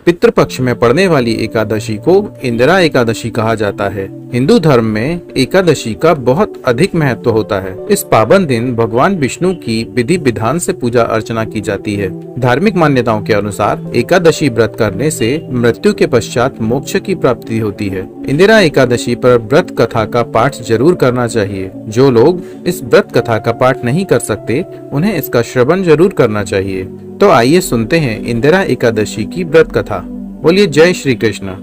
पितृपक्ष में पड़ने वाली एकादशी को इंदिरा एकादशी कहा जाता है। हिंदू धर्म में एकादशी का बहुत अधिक महत्व होता है। इस पावन दिन भगवान विष्णु की विधि विधान से पूजा अर्चना की जाती है। धार्मिक मान्यताओं के अनुसार एकादशी व्रत करने से मृत्यु के पश्चात मोक्ष की प्राप्ति होती है। इंदिरा एकादशी पर व्रत कथा का पाठ जरूर करना चाहिए। जो लोग इस व्रत कथा का पाठ नहीं कर सकते, उन्हें इसका श्रवण जरूर करना चाहिए। तो आइए सुनते हैं इंदिरा एकादशी की व्रत कथा। बोलिए जय श्री कृष्ण।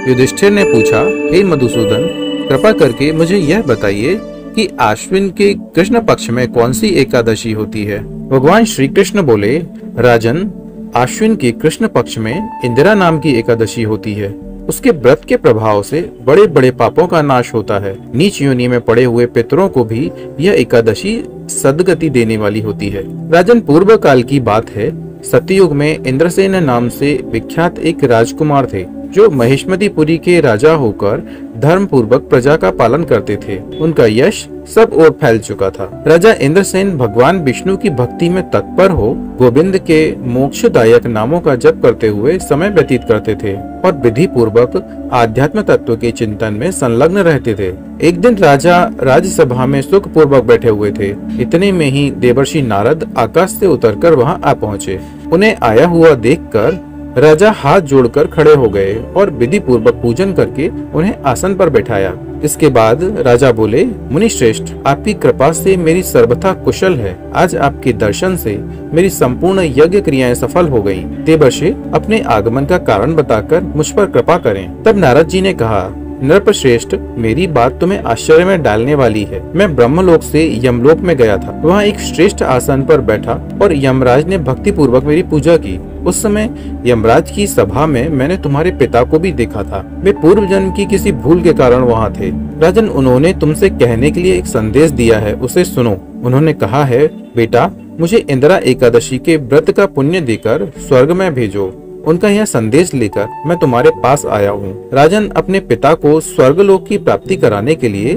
युधिष्ठिर ने पूछा, हे मधुसूदन, कृपा करके मुझे यह बताइए कि आश्विन के कृष्ण पक्ष में कौन सी एकादशी होती है। भगवान श्री कृष्ण बोले, राजन, आश्विन के कृष्ण पक्ष में इंदिरा नाम की एकादशी होती है। उसके व्रत के प्रभाव से बड़े बड़े पापों का नाश होता है। नीच योनि में पड़े हुए पितरों को भी यह एकादशी सद्गति देने वाली होती है। राजन, पूर्व काल की बात है। सतयुग में इंद्रसेन नाम से विख्यात एक राजकुमार थे, जो महिष्मतिपुरी के राजा होकर धर्म पूर्वक प्रजा का पालन करते थे। उनका यश सब ओर फैल चुका था। राजा इंद्रसेन भगवान विष्णु की भक्ति में तत्पर हो गोविंद के मोक्षदायक नामों का जप करते हुए समय व्यतीत करते थे और विधि पूर्वक आध्यात्म तत्व के चिंतन में संलग्न रहते थे। एक दिन राजा राज्यसभा में सुख पूर्वक बैठे हुए थे। इतने में ही देवर्षि नारद आकाश से उतरकर वहां आ पहुंचे। उन्हें आया हुआ देखकर राजा हाथ जोड़कर खड़े हो गए और विधि पूर्वक पूजन करके उन्हें आसन पर बैठाया। इसके बाद राजा बोले, मुनि श्रेष्ठ, आपकी कृपा से मेरी सर्वथा कुशल है। आज आपके दर्शन से मेरी संपूर्ण यज्ञ क्रियाएं सफल हो गयी। देवर्षि, अपने आगमन का कारण बताकर मुझ पर कृपा करें। तब नारद जी ने कहा, नृपश्रेष्ठ, मेरी बात तुम्हें आश्चर्य में डालने वाली है। मैं ब्रह्मलोक से यमलोक में गया था। वहाँ एक श्रेष्ठ आसन पर बैठा और यमराज ने भक्ति पूर्वक मेरी पूजा की। उस समय यमराज की सभा में मैंने तुम्हारे पिता को भी देखा था। वे पूर्व जन्म की किसी भूल के कारण वहाँ थे। राजन, उन्होंने तुमसे कहने के लिए एक संदेश दिया है, उसे सुनो। उन्होंने कहा है, बेटा, मुझे इंदिरा एकादशी के व्रत का पुण्य देकर स्वर्ग में भेजो। उनका यह संदेश लेकर मैं तुम्हारे पास आया हूँ। राजन, अपने पिता को स्वर्गलोक की प्राप्ति कराने के लिए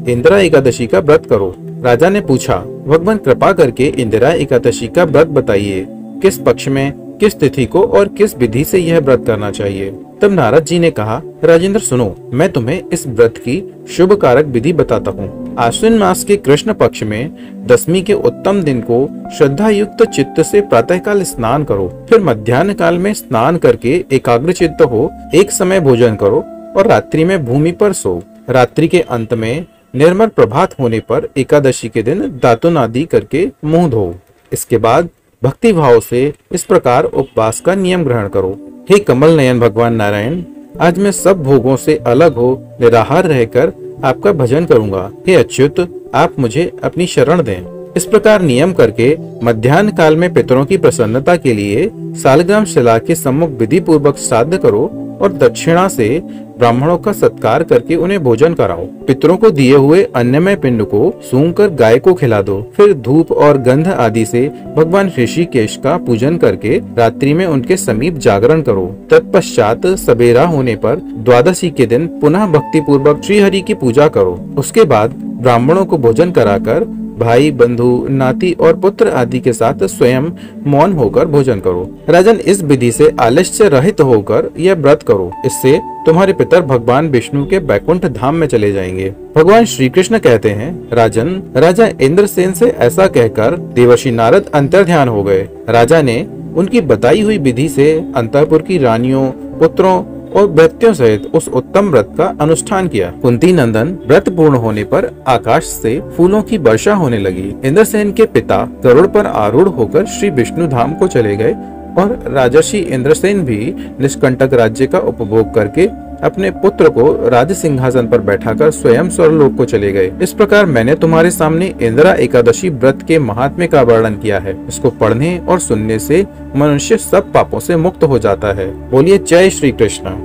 इंदिरा एकादशी का व्रत करो। राजा ने पूछा, भगवान, कृपा करके इंदिरा एकादशी का व्रत बताइए। किस पक्ष में, किस तिथि को और किस विधि से यह व्रत करना चाहिए। तब नारद जी ने कहा, राजेंद्र सुनो, मैं तुम्हें इस व्रत की शुभ कारक विधि बताता हूँ। आश्विन मास के कृष्ण पक्ष में दशमी के उत्तम दिन को श्रद्धा युक्त चित्त से प्रातःकाल स्नान करो। फिर मध्याह्न काल में स्नान करके एकाग्र चित्त हो एक समय भोजन करो और रात्रि में भूमि पर सो। रात्रि के अंत में निर्मल प्रभात होने पर एकादशी के दिन दातुन आदि करके मुंह धो। इसके बाद भक्ति भाव से इस प्रकार उपवास का नियम ग्रहण करो। हे कमल नयन भगवान नारायण, आज मैं सब भोगों से अलग हो निराहार रहकर आपका भजन करूंगा। हे अच्युत, आप मुझे अपनी शरण दें। इस प्रकार नियम करके मध्याह्न काल में पितरों की प्रसन्नता के लिए सालग्राम शिला के सम्मुख विधि पूर्वक श्राद्ध करो और दक्षिणा से ब्राह्मणों का सत्कार करके उन्हें भोजन कराओ। पितरों को दिए हुए अन्नमय पिंड को सूंघकर गाय को खिला दो। फिर धूप और गंध आदि से भगवान ऋषिकेश का पूजन करके रात्रि में उनके समीप जागरण करो। तत्पश्चात सवेरा होने पर द्वादशी के दिन पुनः भक्ति पूर्वक श्रीहरि की पूजा करो। उसके बाद ब्राह्मणों को भोजन कराकर भाई, बंधु, नाती और पुत्र आदि के साथ स्वयं मौन होकर भोजन करो। राजन, इस विधि से आलस्य रहित होकर यह व्रत करो। इससे तुम्हारे पितर भगवान विष्णु के बैकुंठ धाम में चले जाएंगे। भगवान श्री कृष्ण कहते हैं, राजन, राजा इंद्रसेन से ऐसा कहकर देवर्षि नारद अंतर्ध्यान हो गए। राजा ने उनकी बताई हुई विधि से अंतःपुर की रानियों, पुत्रों और भृत्यों सहित उस उत्तम व्रत का अनुष्ठान किया। कुंती नंदन, व्रत पूर्ण होने पर आकाश से फूलों की वर्षा होने लगी। इंद्रसेन के पिता गरुड़ पर आरूढ़ होकर श्री विष्णु धाम को चले गए और राजर्षि इंद्रसेन भी निष्कंटक राज्य का उपभोग करके अपने पुत्र को राज सिंहासन पर बैठाकर स्वयं स्वर्गलोक को चले गए। इस प्रकार मैंने तुम्हारे सामने इंदिरा एकादशी व्रत के महात्म्य का वर्णन किया है। इसको पढ़ने और सुनने से मनुष्य सब पापों से मुक्त हो जाता है। बोलिए जय श्री कृष्ण।